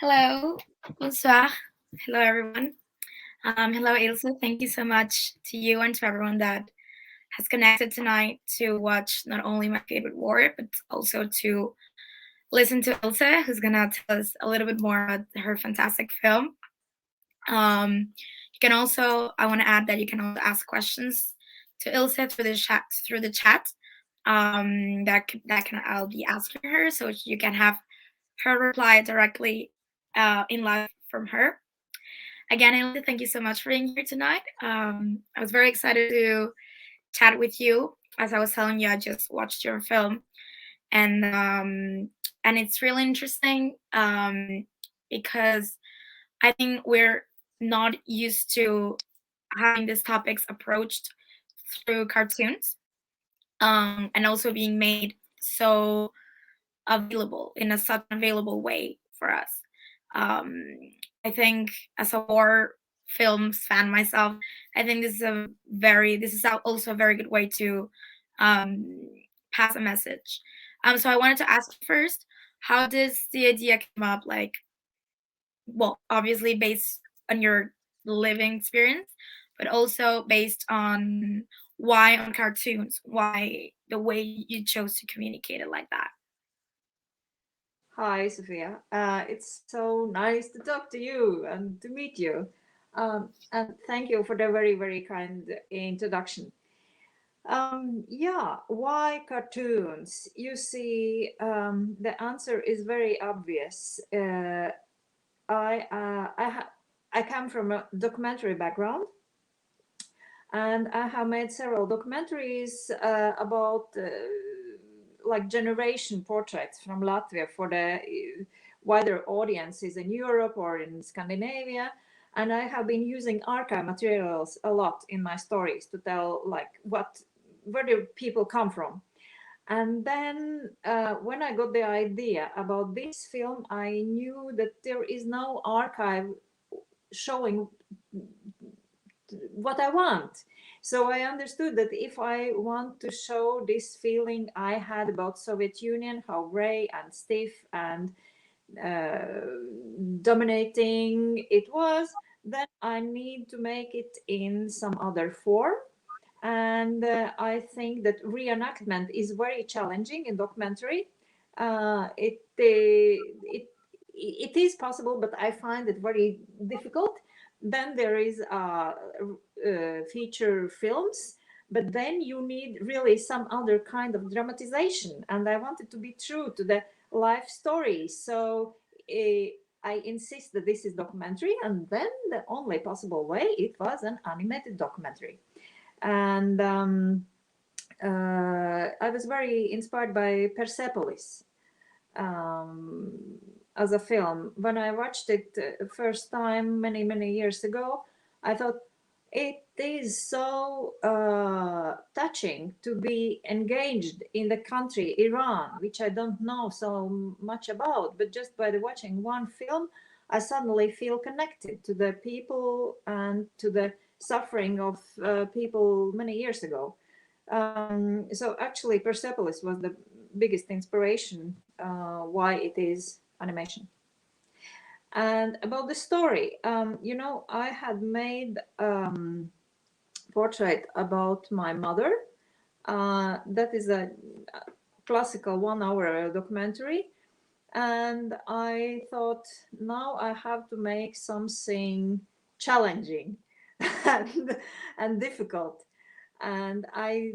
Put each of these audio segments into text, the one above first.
Hello, bonsoir. Hello, everyone. Hello, Ilse. Thank you so much to you and to everyone that has connected tonight to watch not only my favorite war, but also to listen to Ilse, who's gonna tell us a little bit more about her fantastic film. You can also, I want to add that you can also ask questions to Ilse through the chat. That can I'll be asking her, so you can have her reply directly in live from her. Again, Ilse, thank you so much for being here tonight. I was very excited to chat with you. As I was telling you, I just watched your film, and it's really interesting because I think we're not used to having these topics approached through cartoons, and also being made so available in a such an available way for us. Um, I think as a horror films fan myself, I think this is also a very good way to um, pass a message. So I wanted to ask first, how does the idea come up? Like, well, obviously based on your living experience, but also based on why on cartoons, why the way you chose to communicate it like that. Hi, Sophia. It's so nice to talk to you and to meet you. And thank you for the very, very kind introduction. Yeah, why cartoons? You see, the answer is very obvious. I, uh, I, ha- I come from a documentary background, and I have made several documentaries about like generation portraits from Latvia for the wider audiences in Europe or in Scandinavia. And I have been using archive materials a lot in my stories to tell like where do people come from. And then when I got the idea about this film, I knew that there is no archive showing what I want. So I understood that if I want to show this feeling I had about Soviet Union, how gray and stiff and dominating it was, then I need to make it in some other form. And I think that reenactment is very challenging in documentary. It is possible, but I find it very difficult. Then there is feature films, but then you need really some other kind of dramatization. And I wanted to be true to the life story, so uh, I insist that this is documentary. And then the only possible way it was an animated documentary. And I was very inspired by Persepolis um, as a film. When I watched it first time many years ago, I thought it is so touching to be engaged in the country Iran, which I don't know so much about, but just by watching one film, I suddenly feel connected to the people and to the suffering of people many years ago. So actually, Persepolis was the biggest inspiration why it is animation. And about the story, I had made portrait about my mother. That is a classical 1 hour documentary. And I thought now I have to make something challenging and, and difficult. And I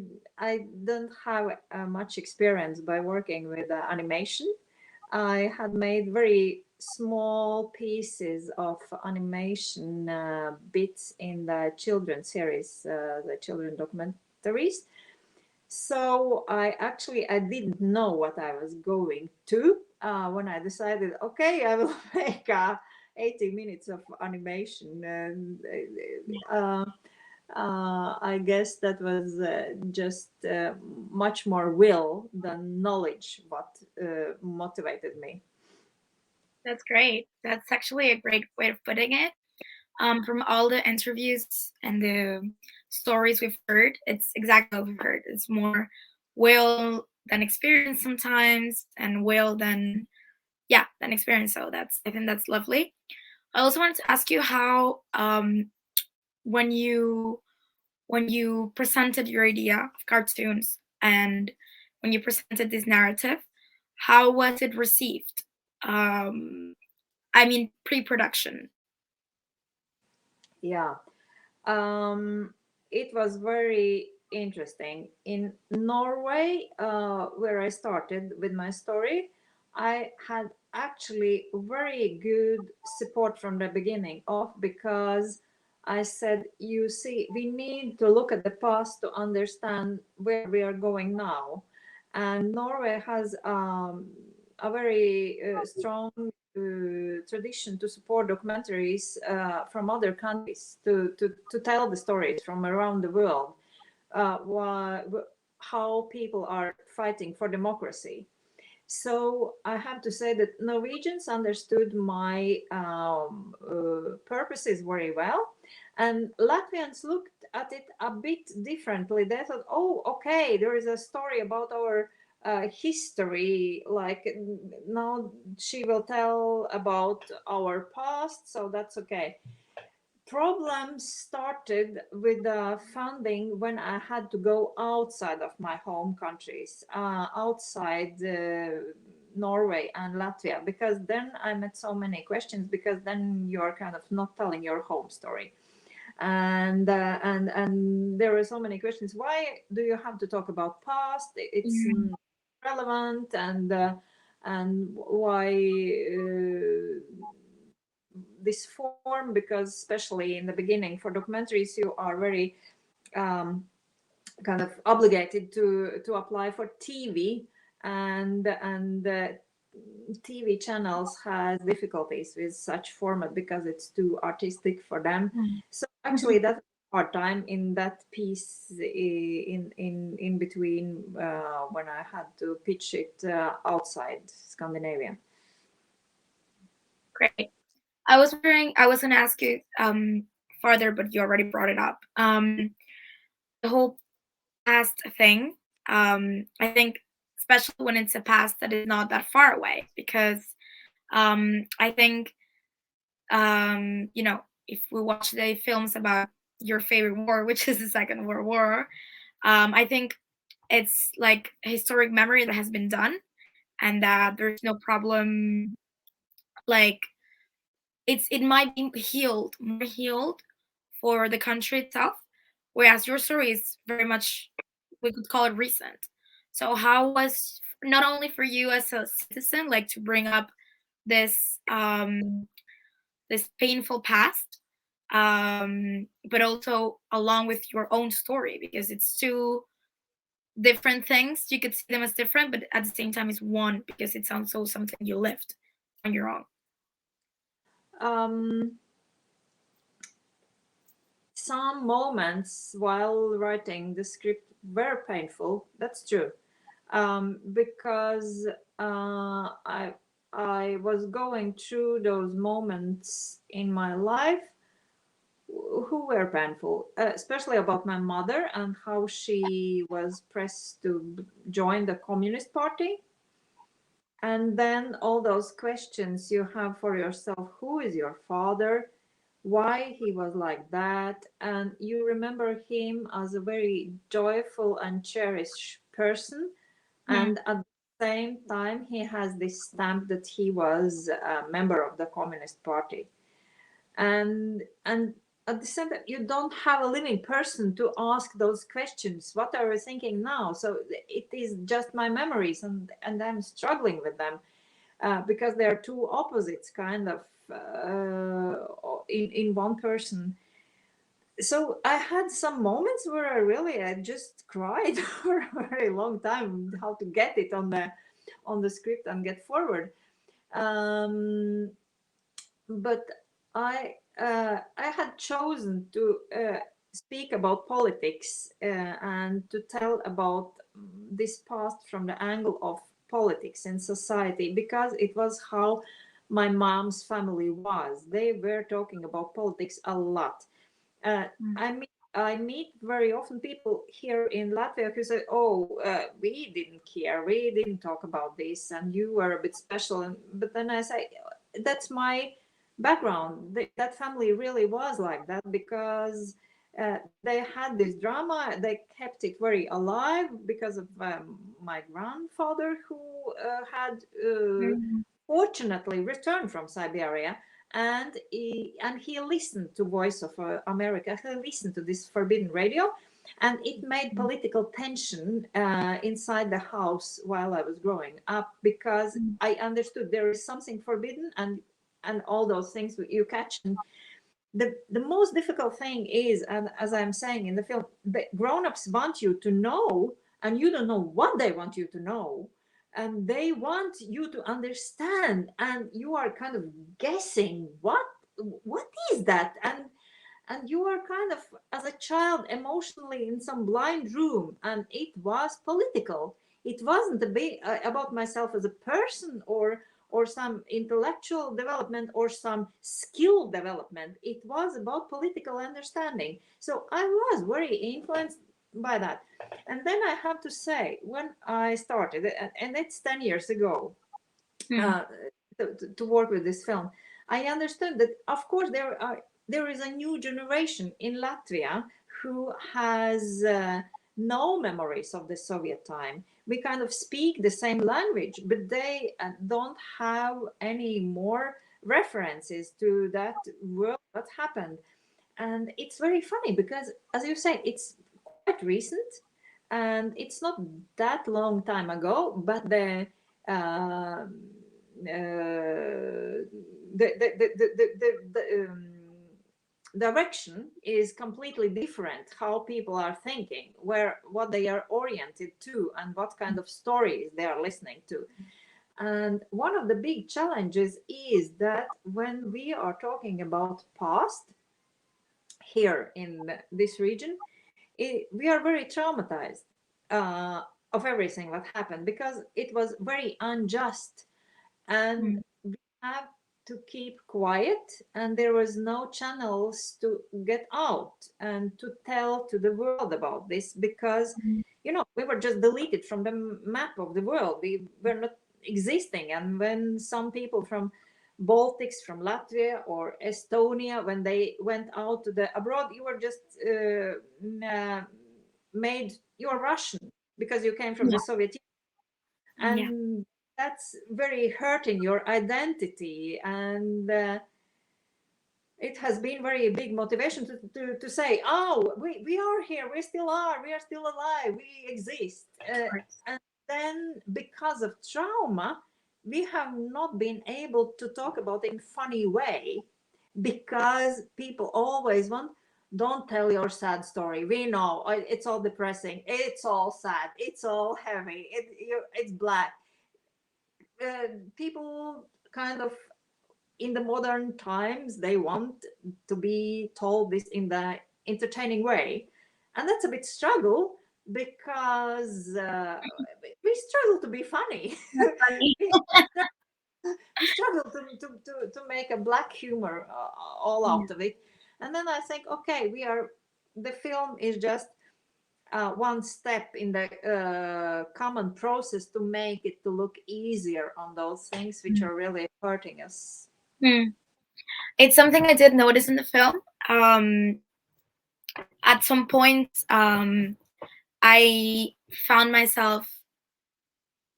don't have much experience by working with animation. I had made very small pieces of animation bits in the children series, the children documentaries. So I didn't know what I was going to when I decided, okay, I will make 80 minutes of animation. And I guess that was just much more will than knowledge what motivated me. That's great. That's actually a great way of putting it. From all the interviews and the stories we've heard, it's exactly what we've heard. It's more will than experience sometimes, and will than yeah, an experience. So I think that's lovely. I also wanted to ask you how when you presented your idea of cartoons and when you presented this narrative, how was it received? I mean, pre-production. Yeah. Um, it was very interesting. In Norway, where I started with my story, I had actually very good support from the beginning of, because I said, you see, we need to look at the past to understand where we are going now. And Norway has a very strong tradition to support documentaries from other countries, to tell the stories from around the world, why, how people are fighting for democracy. So I have to say that Norwegians understood my purposes very well, and Latvians looked at it a bit differently. They thought, "Oh, okay, there is a story about our history. Like now, she will tell about our past, so that's okay." Problems started with the funding when I had to go outside of my home countries, outside Norway and Latvia, because then I met so many questions, because then you're kind of not telling your home story. And there were so many questions. Why do you have to talk about past? It's Mm, relevant. And why this form, because especially in the beginning for documentaries you are very um, kind of obligated to apply for TV, and TV channels has difficulties with such format because it's too artistic for them. mm. So actually that's hard time in that piece, in between, when I had to pitch it outside Scandinavia. Great. I was wondering, I was going to ask you further, but you already brought it up. The whole past thing. I think, especially when it's a past that is not that far away, because I think, if we watch the films about your favorite war, which is the Second World War, I think it's like a historic memory that has been done, and that there's no problem. Like, it might be healed, more healed for the country itself, whereas your story is very much, we could call it, recent. So how was, not only for you as a citizen, like, to bring up this this painful past, but also along with your own story, because it's two different things. You could see them as different, but at the same time it's one, because it's also something you lived on your own. um, some moments while writing the script were painful. That's true, because I was going through those moments in my life who were painful, especially about my mother and how she was pressed to join the Communist Party. And then all those questions you have for yourself: who is your father? Why he was like that? And you remember him as a very joyful and cherished person, Hmm. and at the same time he has this stamp that he was a member of the Communist Party. And at the same time you don't have a living person to ask those questions: what are you thinking now? So it is just my memories, and I'm struggling with them, because they are two opposites, kind of, in one person. So I had some moments where I just cried for a very long time, how to get it on the script and get forward. um, but I had chosen to speak about politics, and to tell about this past from the angle of politics and society, because it was how my mom's family was. They were talking about politics a lot. Mm. I mean, I meet very often people here in Latvia who say, "Oh, we didn't care, we didn't talk about this, and you were a bit special." But then I say, "That's my background. That family really was like that because they had this drama. They kept it very alive because of my grandfather, who had Mm. fortunately returned from Siberia." And he listened to Voice of America. He listened to this forbidden radio, and it made political tension inside the house while I was growing up, because I understood there is something forbidden, and all those things you catch. And the most difficult thing is, and as I'm saying in the film, the grown-ups want you to know, and you don't know what they want you to know, and they want you to understand, and you are kind of guessing what is that. And you are kind of, as a child, emotionally in some blind room, and it was political. It wasn't about myself as a person, or some intellectual development, or some skill development. It was about political understanding. So I was very influenced by that. And then I have to say, when I started, and it's 10 years ago, Mm. uh, to work with this film, I understood that, of course, there is a new generation in Latvia who has no memories of the Soviet time. We kind of speak the same language, but they don't have any more references to that world that happened. And it's very funny because, as you say, it's quite recent, and it's not that long time ago, but uh, the direction is completely different. How people are thinking, what they are oriented to, and what kind of stories they are listening to. And one of the big challenges is that when we are talking about past here in this region, we are very traumatized uh, of everything that happened, because it was very unjust, and Mm. we have to keep quiet, and there was no channels to get out and to tell to the world about this, because we were just deleted from the map of the world. We were not existing. And when some people from Baltics, from Latvia or Estonia, when they went out to the abroad, you were just made, you are Russian because you came from the Yeah. Soviet Union. Yeah. And that's very hurting your identity. And it has been very big motivation to say, oh, we are here, we still are, we are still alive, we exist. Of course. And then, because of trauma, we have not been able to talk about it in funny way, because people always want, don't tell your sad story, we know it's all depressing, it's all sad, it's all heavy, it's black. People kind of, in the modern times, they want to be told this in the entertaining way, and that's a bit struggle, because we struggle to be funny. That's funny. we, we struggle to make a black humor all Yeah. out of it. And then I think, okay, the film is just one step in the common process to make it to look easier on those things which are really hurting us. Mm. It's something I did notice in the film. Um, at some point, I found myself,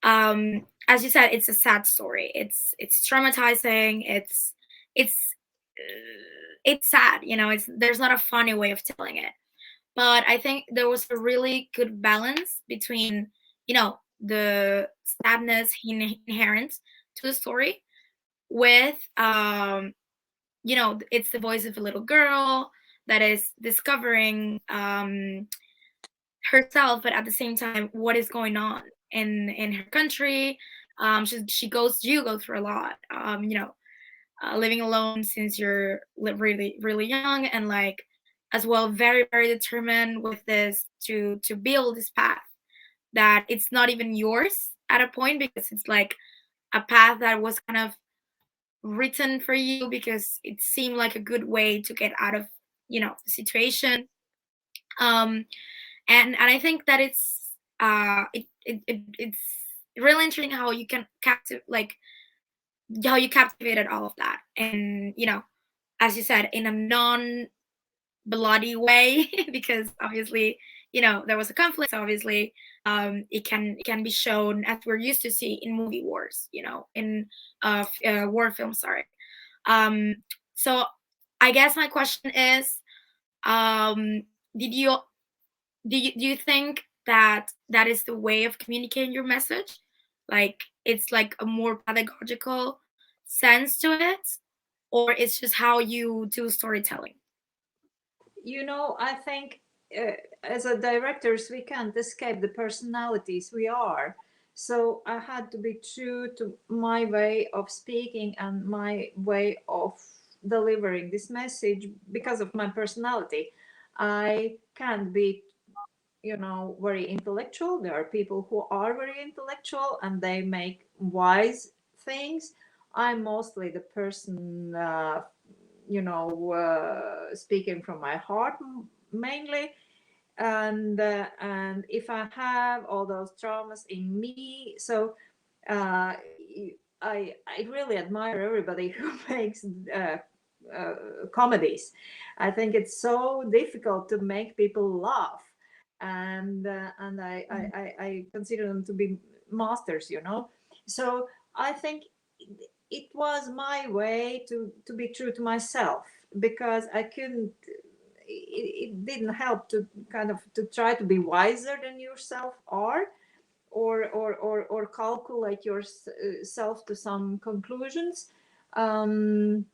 as you said, it's a sad story. It's traumatizing. It's sad. It's there's not a funny way of telling it. But I think there was a really good balance between, the sadness inherent to the story with, it's the voice of a little girl that is discovering herself, but at the same time, what is going on in her country. She you go through a lot. Living alone since you're really really young, and like as well very very determined with this to build this path that it's not even yours at a point, because it's like a path that was kind of written for you because it seemed like a good way to get out of the situation. um, and I think that it's really interesting how you can like how you captivated all of that, and as you said, in a non bloody way because obviously there was a conflict, so obviously it can be shown as we're used to see in movie wars, in war films, sorry. um so I guess my question is, um did you do you think that that is the way of communicating your message, like it's like a more pedagogical sense to it, or it's just how you do storytelling? I think as a directors, we can't escape the personalities we are. So I had to be true to my way of speaking and my way of delivering this message because of my personality. I can't be, very intellectual. There are people who are very intellectual and they make wise things. I'm mostly the person, speaking from my heart mainly. And if I have all those traumas in me, so uh, I really admire everybody who makes comedies. I think it's so difficult to make people laugh, and I consider them to be masters. So I think it was my way to be true to myself, because I couldn't. It didn't help to kind of to try to be wiser than yourself are, or calculate yourself to some conclusions. um,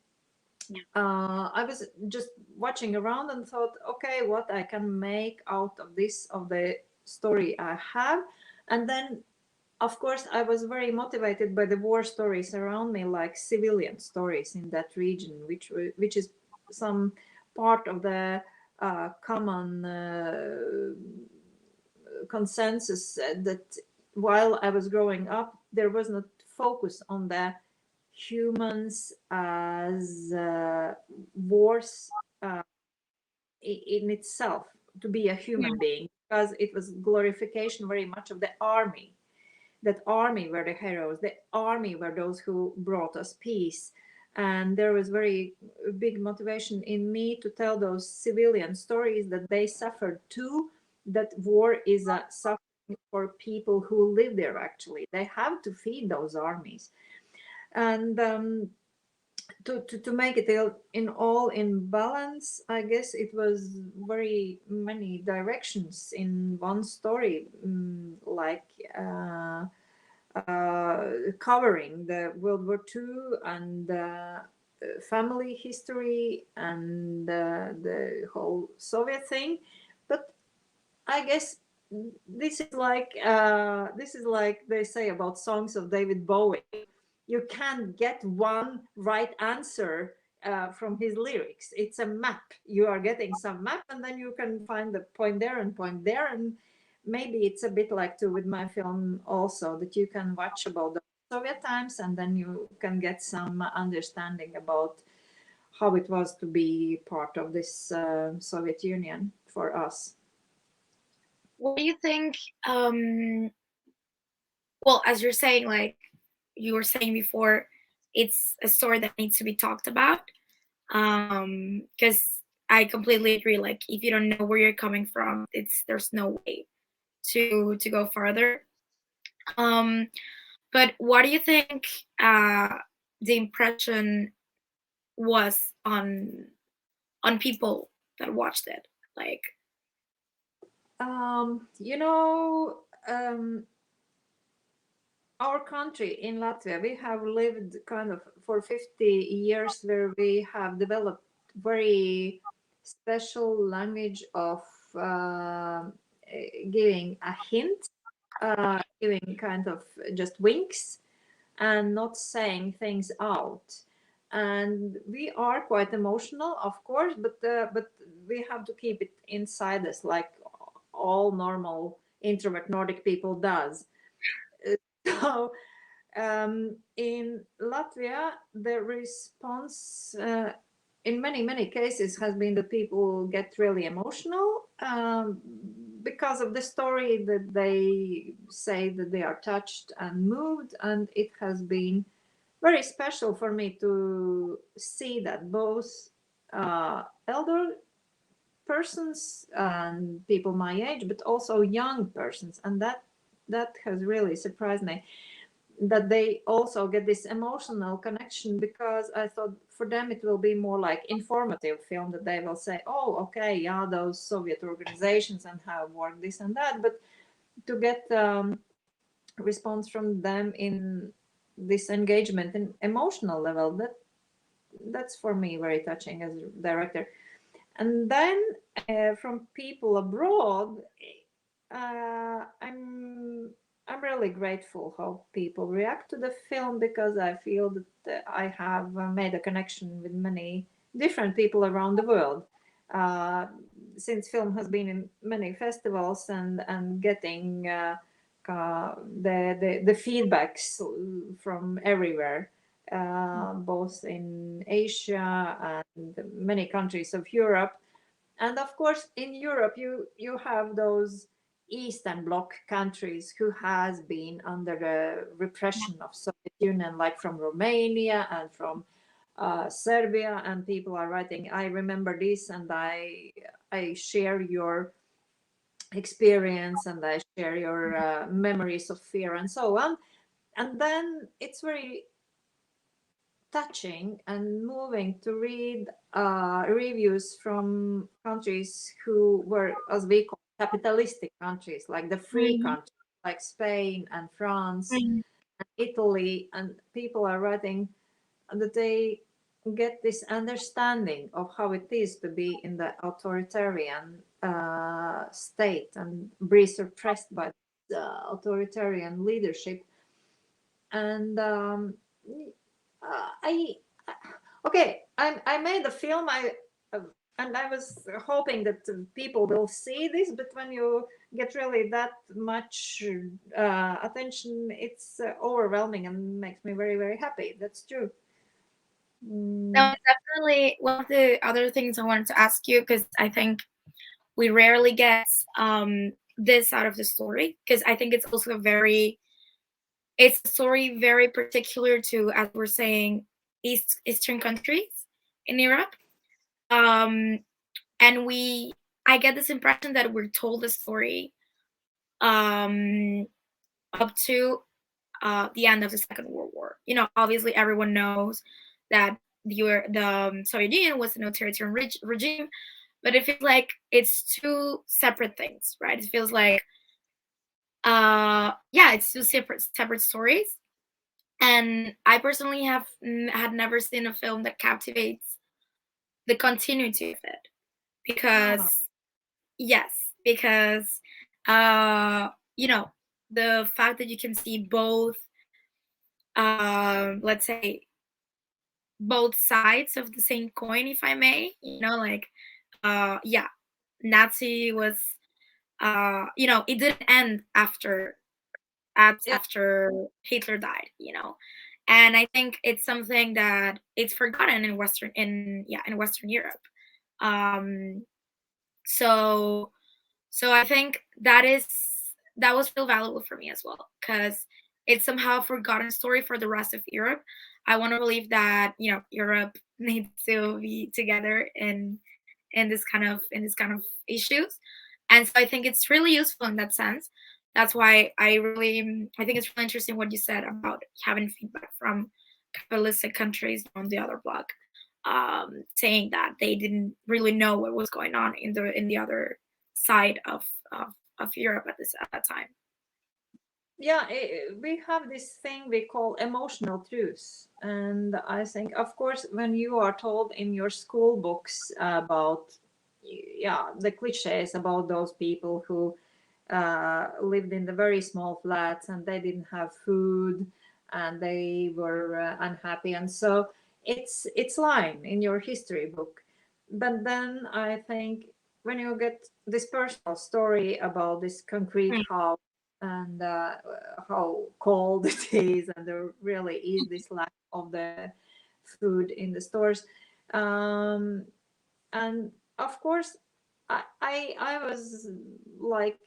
I was just watching around and thought, okay, what I can make out of this, of the story I have. And then, of course, I was very motivated by the war stories around me, like civilian stories in that region, which is some part of the common consensus, that while I was growing up, there was not focus on the humans as wars in itself, to be a human being, because it was glorification very much of the army. That army were the heroes, the army were those who brought us peace. And there was very big motivation in me to tell those civilian stories, that they suffered too, that war is a suffering for people who live there. Actually, they have to feed those armies. And to make it in balance, I guess it was very many directions in one story, like covering the World War II and family history and the whole Soviet thing. But I guess this is like they say about songs of David Bowie. You can't get one right answer from his lyrics. It's a map. You are getting some map, and then you can find the point there and point there. And maybe it's a bit like too with my film also, that you can watch about the Soviet times, and then you can get some understanding about how it was to be part of this Soviet Union for us. What do you think? Well, as you're saying, like you were saying before, it's a story that needs to be talked about. Because I completely agree. Like, if you don't know where you're coming from, there's no way to go farther. Um, but what do you think the impression was on people that watched it? Like, Um, you know, our country in Latvia, we have lived kind of for 50 years, where we have developed very special language of giving a hint, giving kind of just winks, and not saying things out. And we are quite emotional, of course, but we have to keep it inside us, like all normal introvert Nordic people does. So in Latvia, the response in many cases has been that people get really emotional because of the story, that they say that they are touched and moved, and it has been very special for me to see that both elder persons and people my age, but also young persons, and that has really surprised me, that they also get this emotional connection, because I thought for them it will be more like informative film, that they will say, oh, okay, yeah, those Soviet organizations and how work this and that, but to get response from them in this engagement and emotional level, that's for me very touching as a director. And then from people abroad, I'm really grateful how people react to the film, because I feel that I have made a connection with many different people around the world. Uh, since film has been in many festivals, and getting the feedbacks from everywhere, both in Asia and many countries of Europe. And of course, in Europe, you have those Eastern Bloc countries who has been under the repression of Soviet Union, like from Romania and from Serbia, and people are writing, I remember this, and I share your experience, and I share your memories of fear and so on. And then it's very touching and moving to read reviews from countries who were, as we call, capitalistic countries, like the free Mhm. countries, like Spain and France, Mhm. Italy, and people are writing that they get this understanding of how it is to be in the authoritarian state and be suppressed by the authoritarian leadership. And I okay, I made a film. And I was hoping that people will see this, but when you get really that much attention, it's overwhelming and makes me very happy. That's true. No, Mm, definitely one of the other things I wanted to ask you, because I think we rarely get this out of the story, because I think it's also it's a story very particular to, as we're saying, Eastern countries in Europe. Um, and I get this impression that we're told the story um, up to the end of the Second World War. You know, obviously everyone knows that the Soviet Union was an authoritarian regime, but it feels like it's two separate things, right? It feels like yeah, it's two separate stories. And I personally had never seen a film that captivates the continuity of it, ah, because yes, because uh you know, the fact that you can see both, let's say, both sides of the same coin, if I may, you know, like yeah, Nazi was you know, it didn't end yeah, after Hitler died, you know. And I think it's something that it's forgotten in Western Europe. um so I think that was real valuable for me as well, because it's somehow a forgotten story for the rest of Europe. I want to believe that, you know, Europe needs to be together in this kind of issues. And so I think it's really useful in that sense. That's why I think it's really interesting what you said about having feedback from capitalistic countries on the other block, saying that they didn't really know what was going on in the other side of Europe at that time. yeah. We have this thing we call emotional truths, and I think, of course, when you are told in your school books about, yeah, the cliches about those people who lived in the very small flats and they didn't have food and they were unhappy, and so it's lying in your history book. But then I think when you get this personal story about this concrete Mm. house, and how cold it is, and there really is this lack of the food in the stores, um, and of course, I was like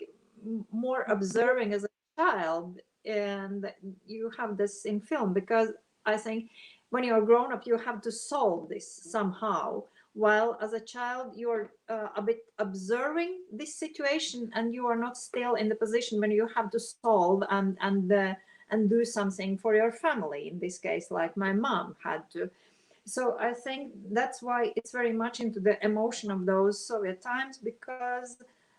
more observing as a child, and you have this in film because I think when you're grown up, you have to solve this somehow. While as a child, you're a bit observing this situation, and you are not still in the position when you have to solve and do something for your family. In this case, like my mom had to. So I think that's why it's very much into the emotion of those Soviet times, because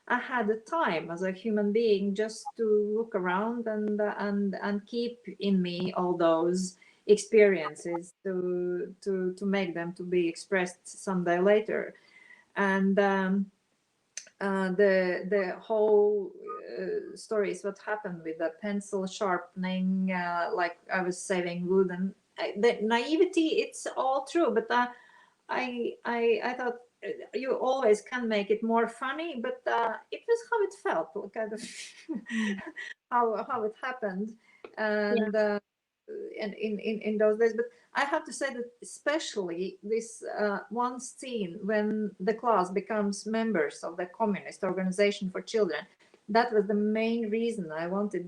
I had the time as a human being just to look around and keep in me all those experiences to make them to be expressed someday later. And the whole story is what happened with the pencil sharpening, like I was saving wood, and the naivety, it's all true, but I thought you always can make it more funny, but it was how it felt, kind of how it happened, Yeah. and in those days. But I have to say that especially this one scene when the class becomes members of the communist organization for children, that was the main reason I wanted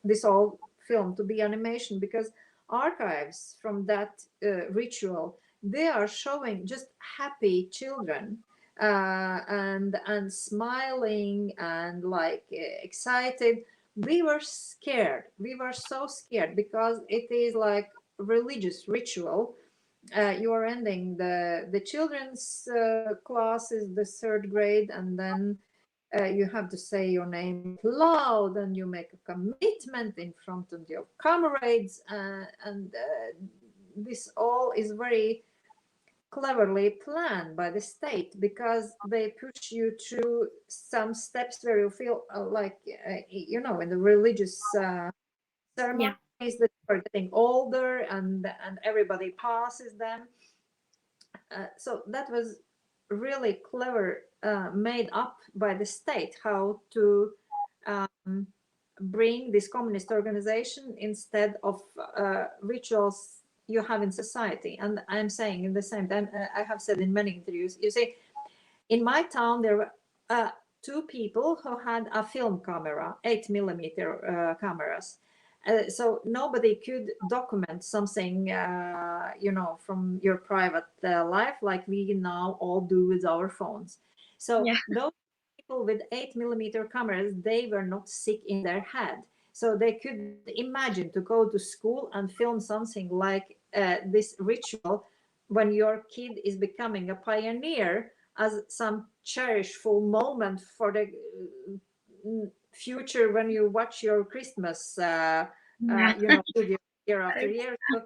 this whole film to be animation, because archives from that ritual, they are showing just happy children, and smiling and like excited. We were scared, we were so scared, because it is like religious ritual. You are ending the children's classes, the third grade, and then you have to say your name out loud, and you make a commitment in front of your comrades, and this all is very cleverly planned by the state, because they push you through some steps where you feel like in the religious Yeah. ceremonies that are getting older, and everybody passes them. So that was really clever, made up by the state, how to um, bring this communist organization instead of rituals you have in society. And I'm saying in the same time, I have said in many interviews, you see, in my town there were two people who had a film camera, 8 millimeter cameras. So nobody could document something, from your private life like we now all do with our phones. So Yeah. those people with 8 millimeter cameras, they were not sick in their head. So they could imagine to go to school and film something like this ritual when your kid is becoming a pioneer, as some cherishful moment for the future when you watch your Christmas, Yeah. video year after year. So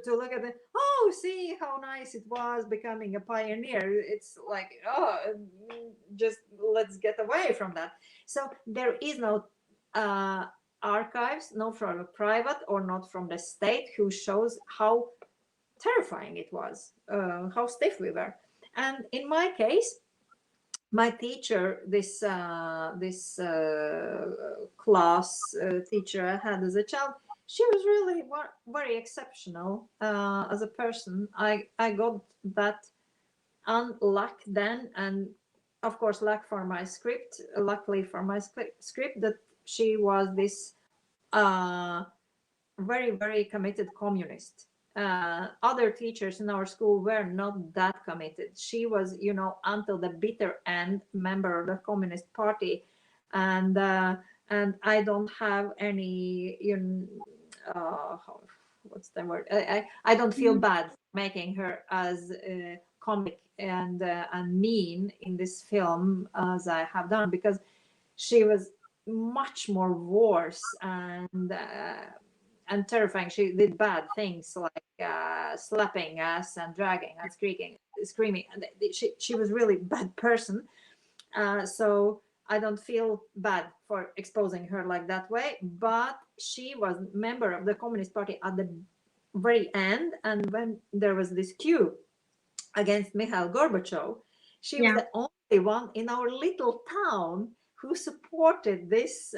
to look at it, oh, see how nice it was becoming a pioneer. It's like, oh, just let's get away from that. So there is no archives, not from a private or not from the state, who shows how terrifying it was, how stiff we were. And in my case, my teacher, this class teacher I had as a child, she was really very exceptional as a person. I got that unluck then, and of course luck for my script. Luckily for my script, that she was this uh, very, very committed communist. Other teachers in our school were not that committed. She was, until the bitter end, member of the Communist Party, and I don't have any, what's the word? I don't feel Mhm. bad for making her as comic and mean in this film as I have done, because she was much more worse and terrifying. She did bad things like slapping us and dragging and screaming. And she was really bad person. So I don't feel bad for exposing her like that way. But she was member of the Communist Party at the very end, and when there was this coup against Mikhail Gorbachev, she was Yeah. the only one in our little town who supported this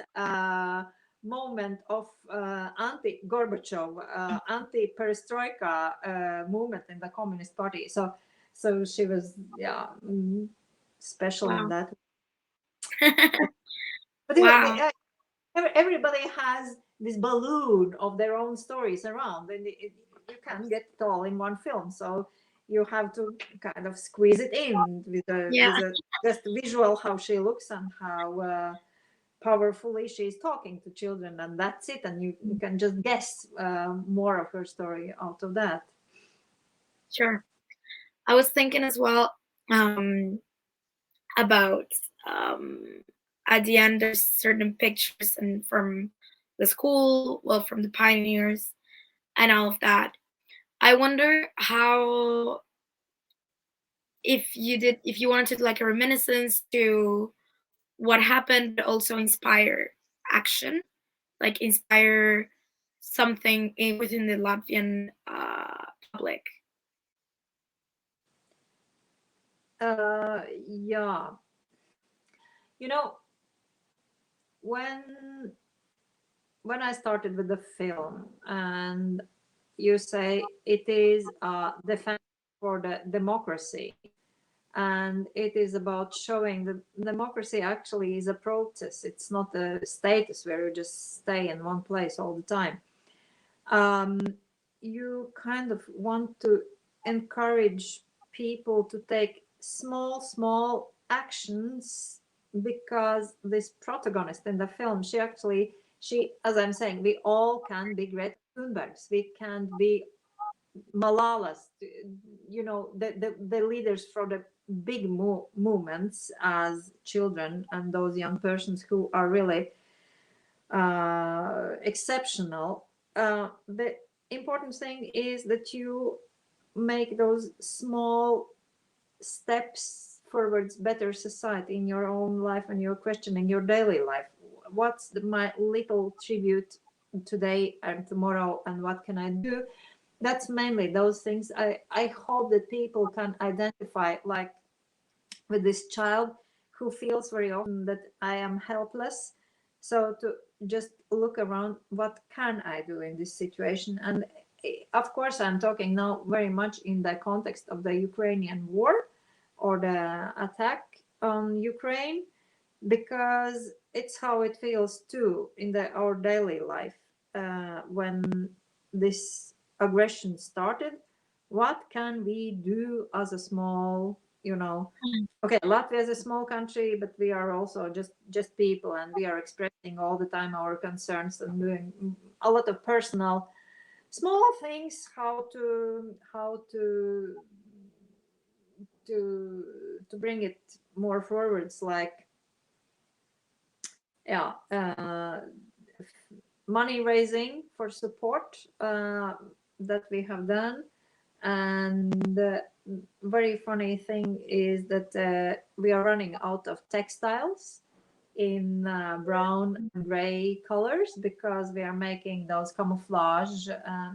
moment of anti-Gorbachev, anti-perestroika movement in the Communist Party. So she was, yeah, special in Wow. that. But Wow. everybody has this balloon of their own stories around, and you can't get it all in one film. So you have to kind of squeeze it in Yeah, with a just visual how she looks and how powerfully she's talking to children, and that's it. And you can just guess more of her story out of that. sure. I was thinking as well um, about um, at the end there's certain pictures and from the school, well, from the pioneers and all of that. I wonder how if you wanted to do like a reminiscence to what happened, but also inspire action, like inspire something within the Latvian public. Yeah, you know, when I started with the film, and you say it is a defense for the democracy, and it is about showing that democracy actually is a process. It's not a status where you just stay in one place all the time. um, you kind of want to encourage people to take small actions, because this protagonist in the film, she, as I'm saying, we all can be Greta Thunbergs, we can be Malalas, the leaders for the big movements as children, and those young persons who are really exceptional. The important thing is that you make those small steps forwards better society in your own life, and you're questioning your daily life. What's my little tribute today and tomorrow, and what can I do? That's mainly those things. I hope that people can identify, like with this child who feels very often that I am helpless. So to just look around, what can I do in this situation? And of course, I'm talking now very much in the context of the Ukrainian war or the attack on Ukraine, because it's how it feels too in our daily life. When this aggression started, what can we do as a small, okay, Latvia is a small country, but we are also just people, and we are expressing all the time our concerns and doing a lot of personal small things, how to bring it more forwards, like, yeah, money raising for support that we have done. And the very funny thing is that we are running out of textiles in brown and gray colors, because we are making those camouflage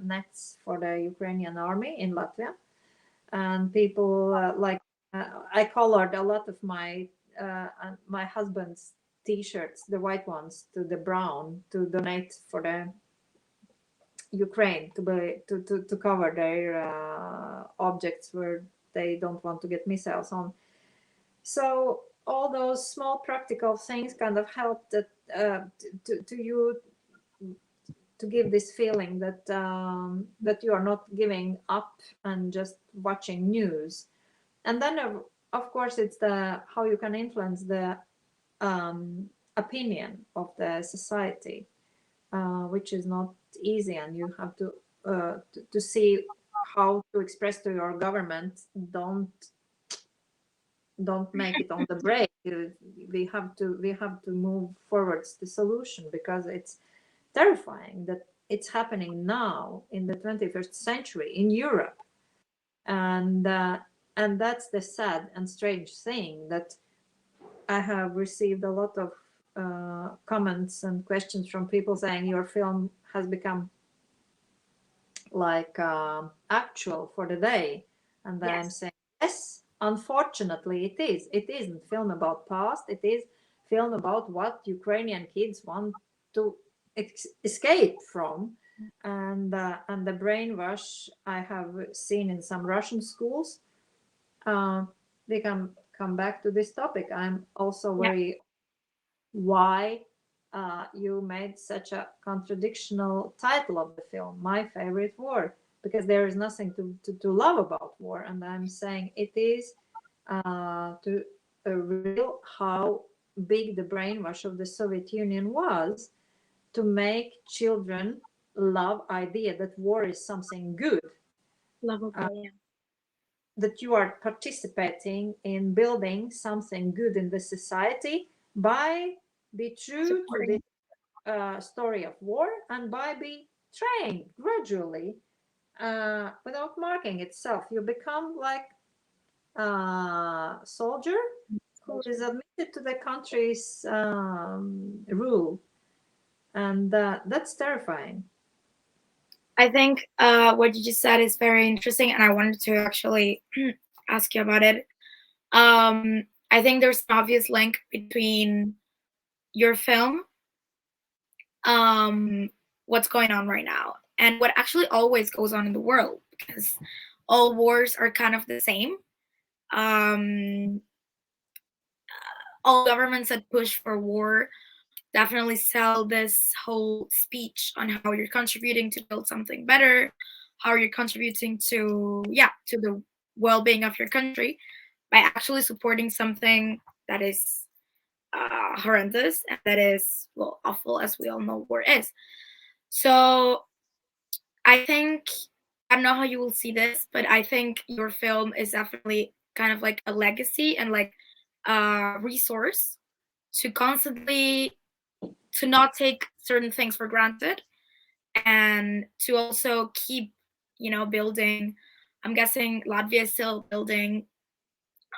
nets for the Ukrainian army in Latvia. And people I colored a lot of my husband's t-shirts, the white ones, to the brown, to donate for the Ukraine, to cover their objects where they don't want to get missiles on. So all those small practical things kind of help that to you, to give this feeling that you are not giving up and just watching news. And then of course it's the how you can influence the opinion of the society, which is not easy, and you have to see how to express to your government, don't make it on the break. We have to move forwards the solution, because it's terrifying that it's happening now in the 21st century in Europe. And that's the sad and strange thing, that I have received a lot of comments and questions from people saying your film has become like actual for the day. And I'm Yes. saying, yes, unfortunately it is. It isn't film about past. It is film about what Ukrainian kids want to escape from. And the brainwash I have seen in some Russian schools, uh, we can come back to this topic. I'm also Yeah, very why you made such a contradictional title of the film, My Favorite War, because there is nothing to love about war. And I'm saying it is to reveal how big the brainwash of the Soviet Union was to make children love idea that war is something good, uh, lovable. Yeah, that you are participating in building something good in the society by be true to the supporting. story of war and by be trained gradually without marking itself. You become like a soldier who is admitted to the country's rule, and that's terrifying. I think what you just said is very interesting, and I wanted to actually ask you about it. I think there's an obvious link between your film, um, what's going on right now, and what actually always goes on in the world, because all wars are kind of the same. Um, all governments that push for war definitely sell this whole speech on how you're contributing to build something better, how you're contributing to, yeah, to the well-being of your country by actually supporting something that is horrendous and that is, well, awful, as we all know war is. So I think, I don't know how you will see this, but I think your film is definitely kind of like a legacy and like a resource to constantly, to not take certain things for granted, and to also keep, building. I'm guessing Latvia is still building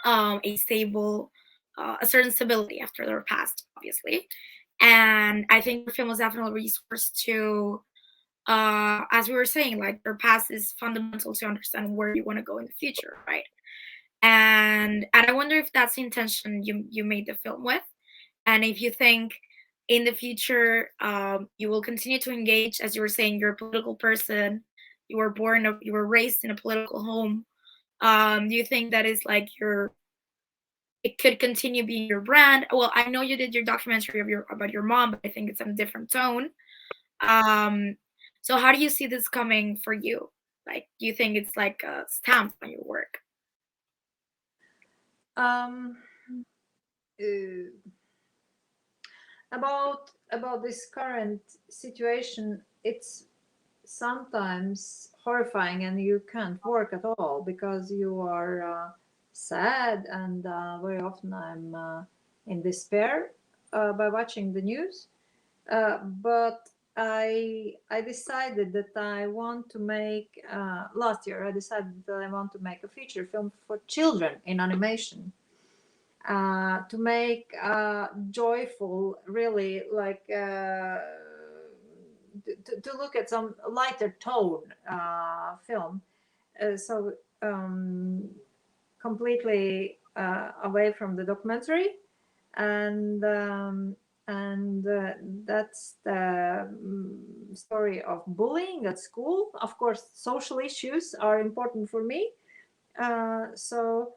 a stable, a certain stability after their past, obviously. And I think the film was definitely a resource to, as we were saying, like their past is fundamental to understand where you want to go in the future, right? And I wonder if that's the intention you made the film with, and if you think in the future you will continue to engage, as you were saying, you're a political person, you were raised in a political home. Do you think that is like your, it could continue being your brand? Well, I know you did your documentary of your about your mom, but I think it's on a different tone. um so how do you see this coming for you? Like, do you think it's like a stamp on your work? Um, uh, about this current situation, it's sometimes horrifying, and you can't work at all because you are sad, and very often I'm in despair by watching the news. But I decided that I want to make last year. I decided that I want to make a feature film for children in animation, to make joyful, really, like to look at some lighter tone film. So completely away from the documentary, and that's the story of bullying at school. Of course, social issues are important for me, so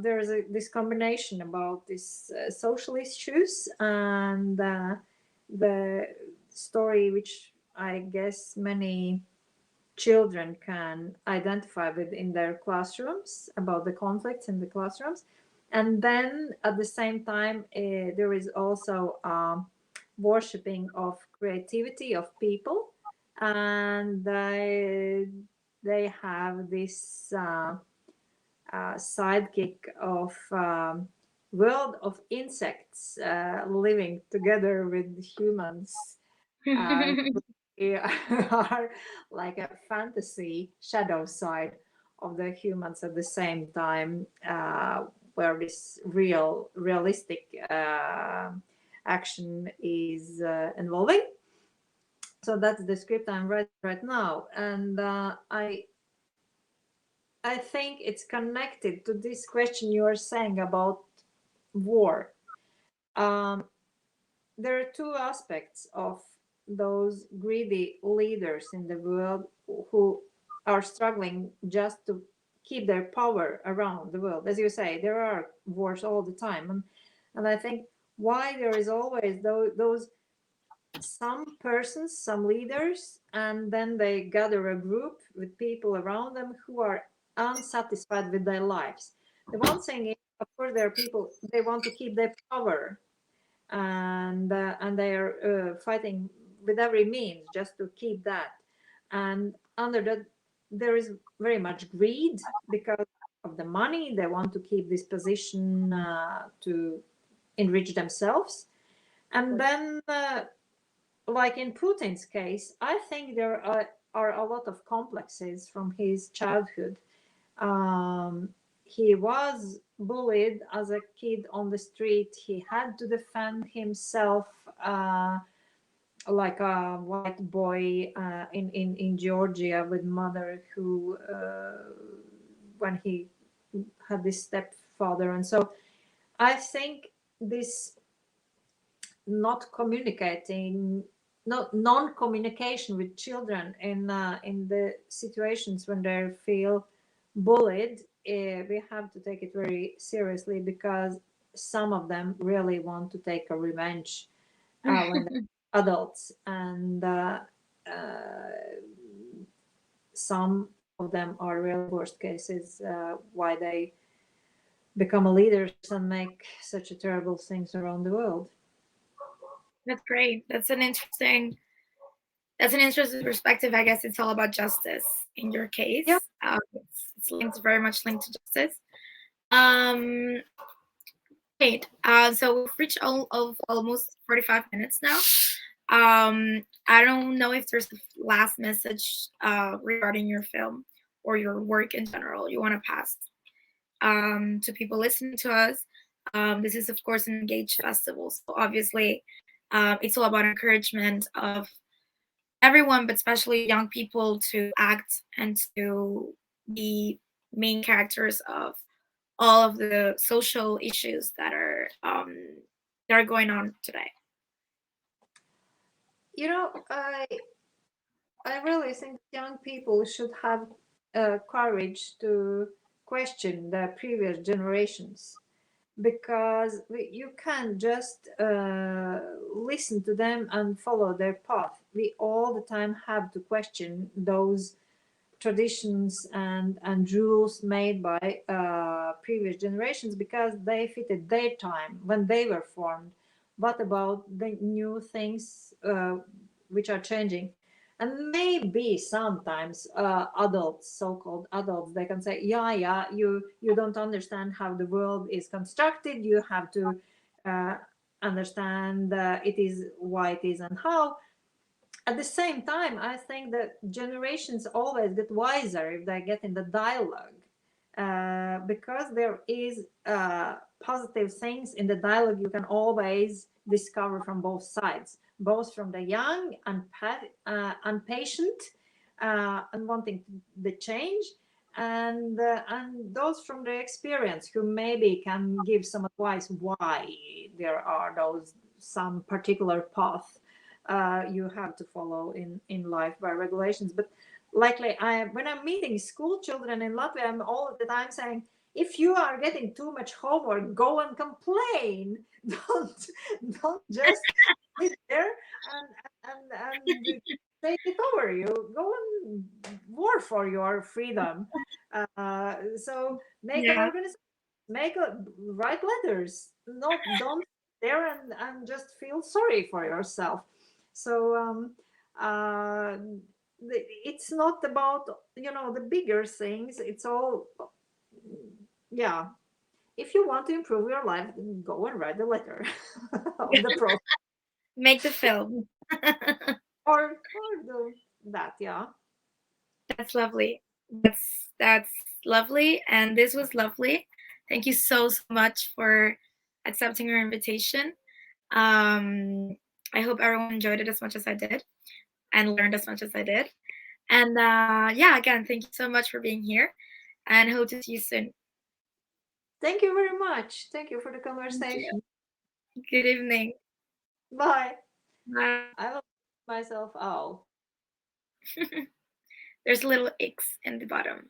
there is this combination about these social issues and the story which I guess many children can identify with in their classrooms about the conflicts in the classrooms. And then at the same time, there is also worshipping of creativity of people, and they have this sidekick of world of insects living together with humans. They are like a fantasy shadow side of the humans at the same time, where this realistic action is involving. So that's the script I'm writing right now, and I think it's connected to this question you are saying about war. Um, there are two aspects of those greedy leaders in the world who are struggling just to keep their power around the world. As you say, there are wars all the time, and I think why there is always those some persons, some leaders, and then they gather a group with people around them who are unsatisfied with their lives. The one thing is, of course, there are people they want to keep their power, and they are fighting with every means just to keep that. And under that, there is very much greed because of the money. They want to keep this position to enrich themselves. And then, like in Putin's case, I think there are a lot of complexes from his childhood. He was bullied as a kid on the street. He had to defend himself like a white boy in Georgia with mother who, when he had this stepfather. And so I think this not communicating, not non-communication with children in the situations when they feel bullied, we have to take it very seriously because some of them really want to take a revenge when they're adults, and some of them are really worst cases why they become leaders and make such a terrible things around the world. That's great. That's an interesting perspective. I guess it's all about justice in your case. Yeah. It's linked, very much linked to justice. Great. So we've reached all of almost 45 minutes now. I don't know if there's a last message regarding your film or your work in general you want to pass to people listening to us. This is, of course, an engaged festival, so obviously it's all about encouragement of everyone, but especially young people, to act and to be main characters of all of the social issues that are going on today. You know, I really think young people should have courage to question the previous generations, because you can't just listen to them and follow their path. We all the time have to question those traditions and rules made by previous generations because they fitted their time when they were formed. What about the new things which are changing? And maybe sometimes adults, so-called adults, they can say, yeah, you don't understand how the world is constructed. You have to understand it is why it is and how. At the same time, I think that generations always get wiser if they get in the dialogue, because there is positive things in the dialogue you can always discover from both sides, both from the young and impatient and wanting the change, and those from the experience who maybe can give some advice why there are those some particular path you have to follow in life by regulations. But likely, when I'm meeting school children in Latvia, I'm all the time saying, if you are getting too much homework, go and complain. Don't just sit there and take it over. You go and war for your freedom. So make an Yeah. organization, write letters. Don't there and just feel sorry for yourself. So it's not about the bigger things. It's all, yeah. If you want to improve your life, go and write a letter of the process, Make the film. or do that. Yeah. That's lovely. That's lovely, and this was lovely. Thank you so much for accepting our invitation. I hope everyone enjoyed it as much as I did and learned as much as I did. And yeah, again, thank you so much for being here, and hope to see you soon. Thank you very much. Thank you for the conversation. Good evening. Bye. Bye. I will myself out. There's little X in the bottom.